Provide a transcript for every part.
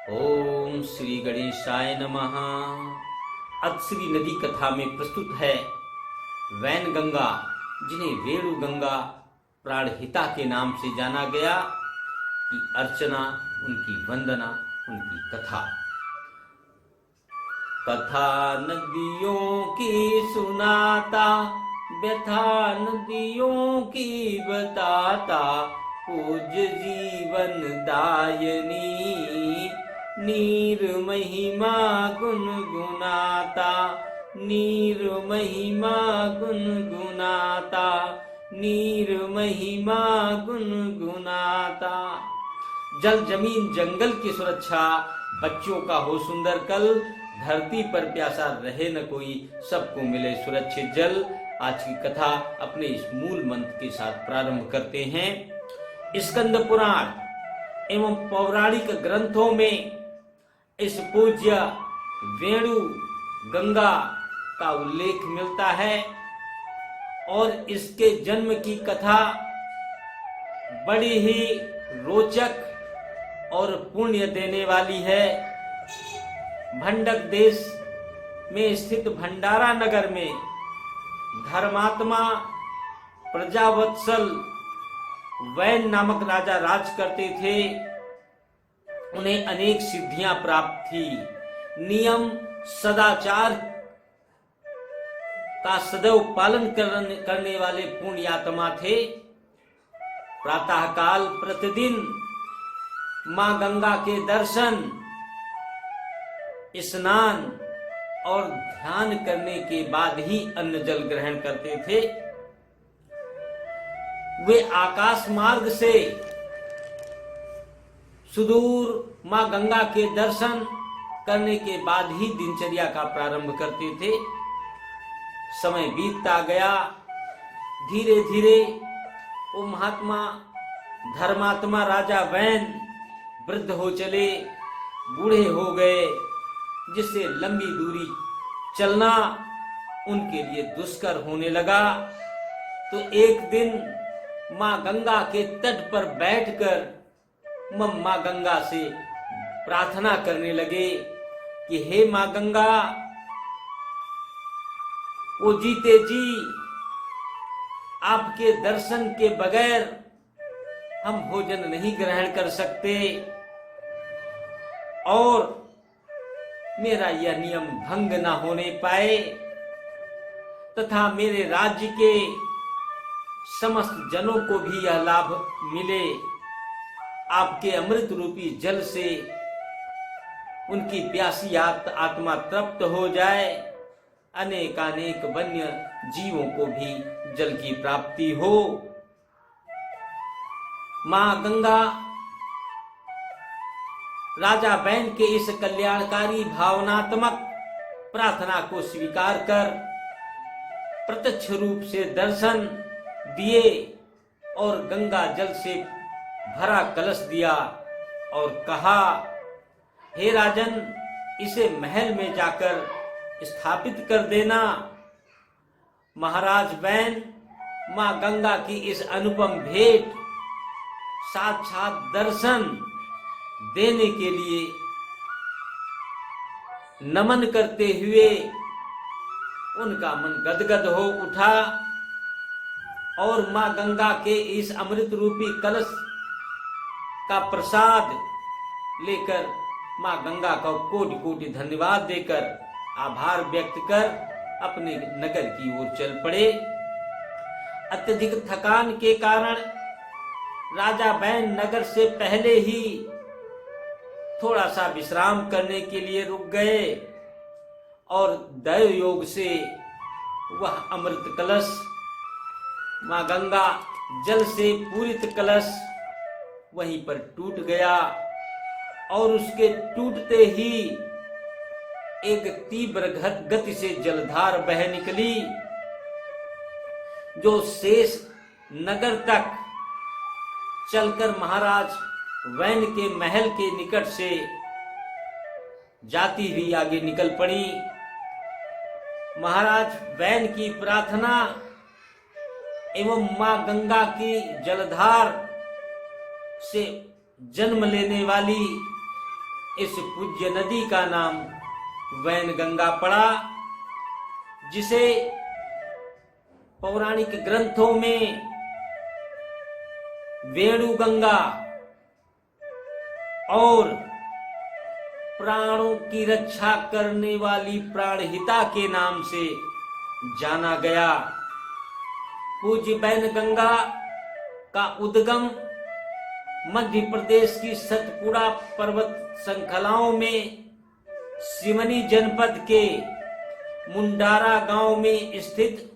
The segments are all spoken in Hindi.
ओम श्री गणेशाय नमः। अक्षरी नदी कथा में प्रस्तुत है वैन गंगा, जिन्हें वेणु गंगा प्राणहिता के नाम से जाना गया, की अर्चना, उनकी वंदना, उनकी कथा। कथा नदियों की सुनाता, व्यथा नदियों की बताता, पूज्य जीवन दायनी, नीर महिमा गुनगुनाता, नीर महिमा गुनगुनाता, नीर महिमा गुनगुनाता। जल जमीन जंगल की सुरक्षा, बच्चों का हो सुंदर कल, धरती पर प्यासा रहे न कोई, सबको मिले सुरक्षित जल। आज की कथा अपने इस मूल मंत्र के साथ प्रारंभ करते हैं। स्कंद पुराण एवं पौराणिक ग्रंथों में इस पूज्य वेणु गंगा का उल्लेख मिलता है और इसके जन्म की कथा बड़ी ही रोचक और पुण्य देने वाली है। भंडक देश में स्थित भंडारा नगर में धर्मात्मा प्रजावत्सल वैन नामक राजा राज करते थे। उन्हें अनेक सिद्धियां प्राप्त थी। नियम सदाचार का सदैव पालन करने वाले पुण्यात्मा थे। प्रातःकाल प्रतिदिन मां गंगा के दर्शन, स्नान और ध्यान करने के बाद ही अन्न जल ग्रहण करते थे। वे आकाश मार्ग से सुदूर मां गंगा के दर्शन करने के बाद ही दिनचर्या का प्रारंभ करते थे। समय बीतता गया, धीरे धीरे वो महात्मा धर्मात्मा राजा वैन वृद्ध हो चले, बूढ़े हो गए, जिससे लंबी दूरी चलना उनके लिए दुष्कर होने लगा। तो एक दिन मां गंगा के तट पर बैठकर मां गंगा से प्रार्थना करने लगे कि हे मां गंगा, वो जीते जी आपके दर्शन के बगैर हम भोजन नहीं ग्रहण कर सकते और मेरा यह नियम भंग न होने पाए तथा मेरे राज्य के समस्त जनों को भी यह लाभ मिले। आपके अमृत रूपी जल से उनकी प्यासी आत्मा तृप्त हो जाए, अनेकानेक वन्य जीवों को भी जल की प्राप्ति हो। मां गंगा राजा वैन के इस कल्याणकारी भावनात्मक प्रार्थना को स्वीकार कर प्रत्यक्ष रूप से दर्शन दिए और गंगा जल से भरा कलश दिया और कहा, हे राजन, इसे महल में जाकर स्थापित कर देना। महाराज वैन मां गंगा की इस अनुपम भेंट, साक्षात दर्शन देने के लिए नमन करते हुए उनका मन गदगद हो उठा और मां गंगा के इस अमृत रूपी कलश का प्रसाद लेकर मां गंगा का कोटि कोटि धन्यवाद देकर आभार व्यक्त कर अपने नगर की ओर चल पड़े। अत्यधिक थकान के कारण राजा वैन नगर से पहले ही थोड़ा सा विश्राम करने के लिए रुक गए और दैव योग से वह अमृत कलश, मां गंगा जल से पूरित कलश वहीं पर टूट गया और उसके टूटते ही एक तीव्र गति से जलधार बह निकली, जो शेष नगर तक चलकर महाराज वैन के महल के निकट से जाती हुई आगे निकल पड़ी। महाराज वैन की प्रार्थना एवं मां गंगा की जलधार से जन्म लेने वाली इस पूज्य नदी का नाम वैनगंगा पड़ा, जिसे पौराणिक ग्रंथों में वेणुगंगा और प्राणों की रक्षा करने वाली प्राणहिता के नाम से जाना गया। पूज्य वैनगंगा का उद्गम मध्य प्रदेश की सतपुड़ा पर्वत श्रृंखलाओं में सिवनी जनपद के मुंडारा गांव में स्थित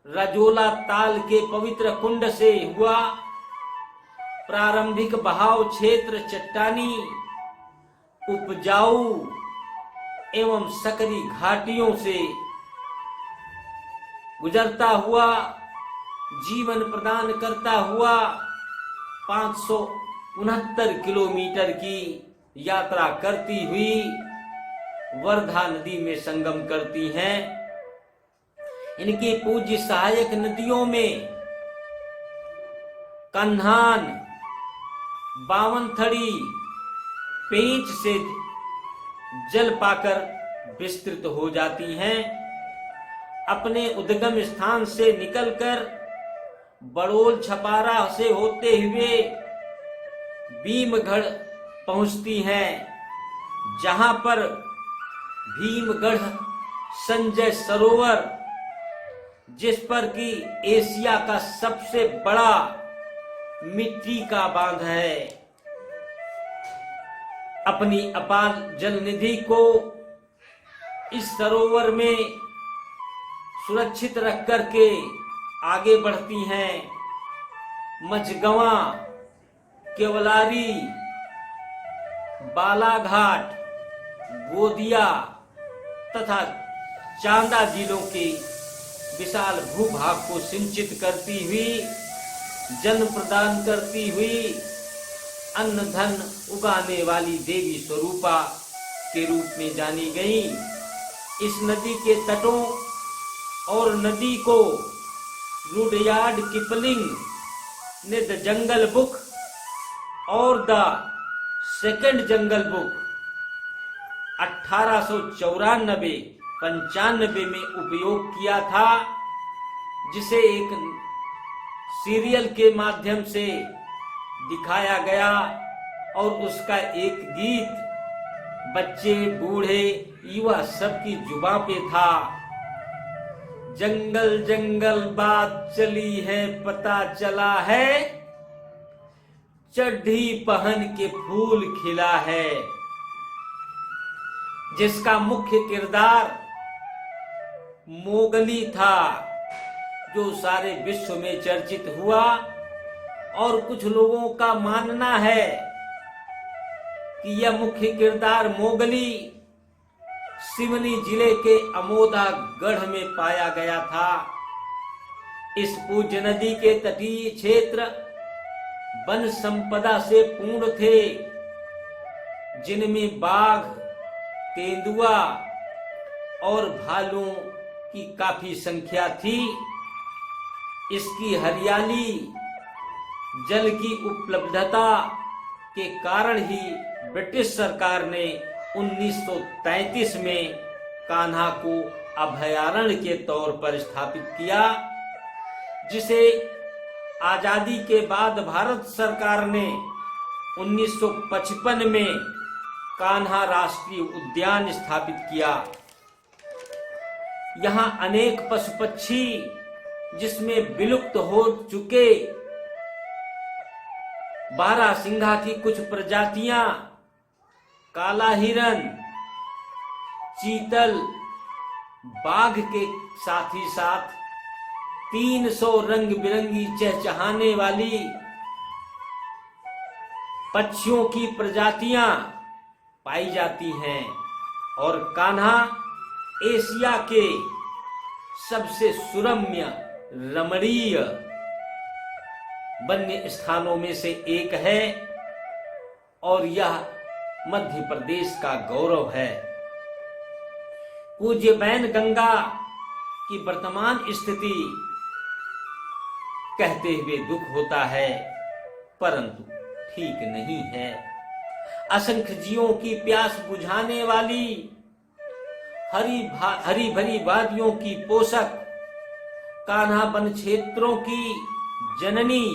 रजोला ताल के पवित्र कुंड से हुआ। प्रारंभिक बहाव क्षेत्र चट्टानी, उपजाऊ एवं सकरी घाटियों से गुजरता हुआ, जीवन प्रदान करता हुआ 569 किलोमीटर की यात्रा करती हुई वर्धा नदी में संगम करती हैं। इनकी पूज्य सहायक नदियों में कन्हान, बावनथड़ी, पेंच से जल पाकर विस्तृत हो जाती हैं। अपने उद्गम स्थान से निकलकर बड़ोल छपारा से होते हुए भीमगढ़ पहुंचती हैं, जहां पर भीमगढ़ संजय सरोवर, जिस पर कि एशिया का सबसे बड़ा मिट्टी का बांध है, अपनी अपार जल निधि को इस सरोवर में सुरक्षित रख करके आगे बढ़ती हैं। मझगवां, केवलारी, बालाघाट, गोदिया तथा चांदा जिलों के विशाल भूभाग को सिंचित करती हुई, जन्म प्रदान करती हुई, अन्न धन उगाने वाली देवी स्वरूपा के रूप में जानी गई। इस नदी के तटों और नदी को रुडयार्ड किपलिंग ने द जंगल बुक और द सेकंड जंगल बुक 1894-95 में उपयोग किया था, जिसे एक सीरियल के माध्यम से दिखाया गया और उसका एक गीत बच्चे, बूढ़े, युवा सबकी जुबां पे था। जंगल जंगल बात चली है, पता चला है, चड्ढी पहन के फूल खिला है, जिसका मुख्य किरदार मोगली था, जो सारे विश्व में चर्चित हुआ। और कुछ लोगों का मानना है कि यह मुख्य किरदार मोगली सिवनी जिले के अमोदा गढ़ में पाया गया था। इस पूज्य नदी के तटीय क्षेत्र वन संपदा से पूर्ण थे, जिनमें बाघ, तेंदुआ और भालुओं की काफी संख्या थी। इसकी हरियाली, जल की उपलब्धता के कारण ही ब्रिटिश सरकार ने 1933 में कान्हा को अभयारण्य के तौर पर स्थापित किया, जिसे आजादी के बाद भारत सरकार ने 1955 में कान्हा राष्ट्रीय उद्यान स्थापित किया। यहाँ अनेक पशु पक्षी, जिसमें विलुप्त हो चुके बारहसिंघा की कुछ प्रजातियां, काला हिरन, चीतल, बाघ के साथ ही साथ 300 रंग बिरंगी चहचहाने वाली पक्षियों की प्रजातियां पाई जाती हैं। और कान्हा एशिया के सबसे सुरम्य, रमणीय वन्य स्थानों में से एक है और यह मध्य प्रदेश का गौरव है। पूज्य वैनगंगा की वर्तमान स्थिति कहते हुए दुख होता है, परंतु ठीक नहीं है। असंख्य जीवों की प्यास बुझाने वाली, हरी भरी वादियों की पोषक, कान्हा वन क्षेत्रों की जननी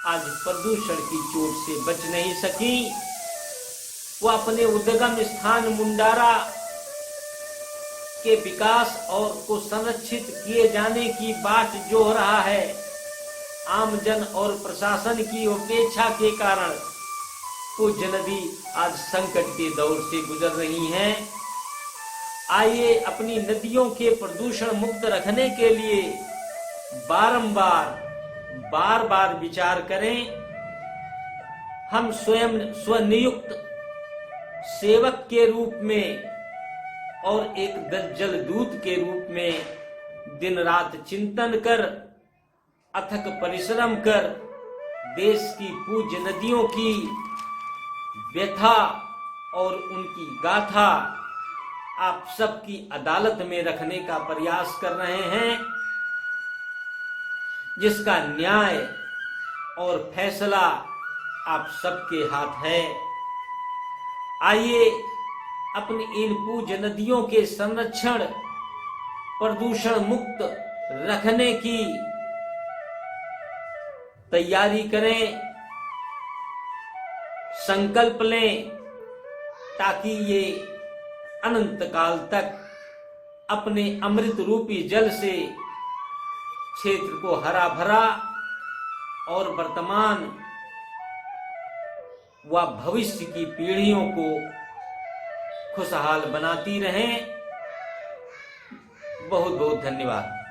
आज प्रदूषण की चोट से बच नहीं सकी। वो अपने उद्गम स्थान मुंडारा के विकास और को संरक्षित किए जाने की बाट जोह रहा है। आमजन और प्रशासन की उपेक्षा के कारण पूज्य नदी आज संकट के दौर से गुजर रही हैं। आइए अपनी नदियों के प्रदूषण मुक्त रखने के लिए बार बार विचार करें। हम स्वयं स्वनियुक्त सेवक के रूप में और एक जल दूत के रूप में दिन रात चिंतन कर, अथक परिश्रम कर देश की पूज्य नदियों की व्यथा और उनकी गाथा आप सबकी अदालत में रखने का प्रयास कर रहे हैं, जिसका न्याय और फैसला आप सबके हाथ है। आइए अपनी इन पूज्य नदियों के संरक्षण, प्रदूषण मुक्त रखने की तैयारी करें, संकल्प लें, ताकि ये अनंत काल तक अपने अमृत रूपी जल से क्षेत्र को हरा भरा और वर्तमान व भविष्य की पीढ़ियों को खुशहाल बनाती रहें। बहुत बहुत धन्यवाद।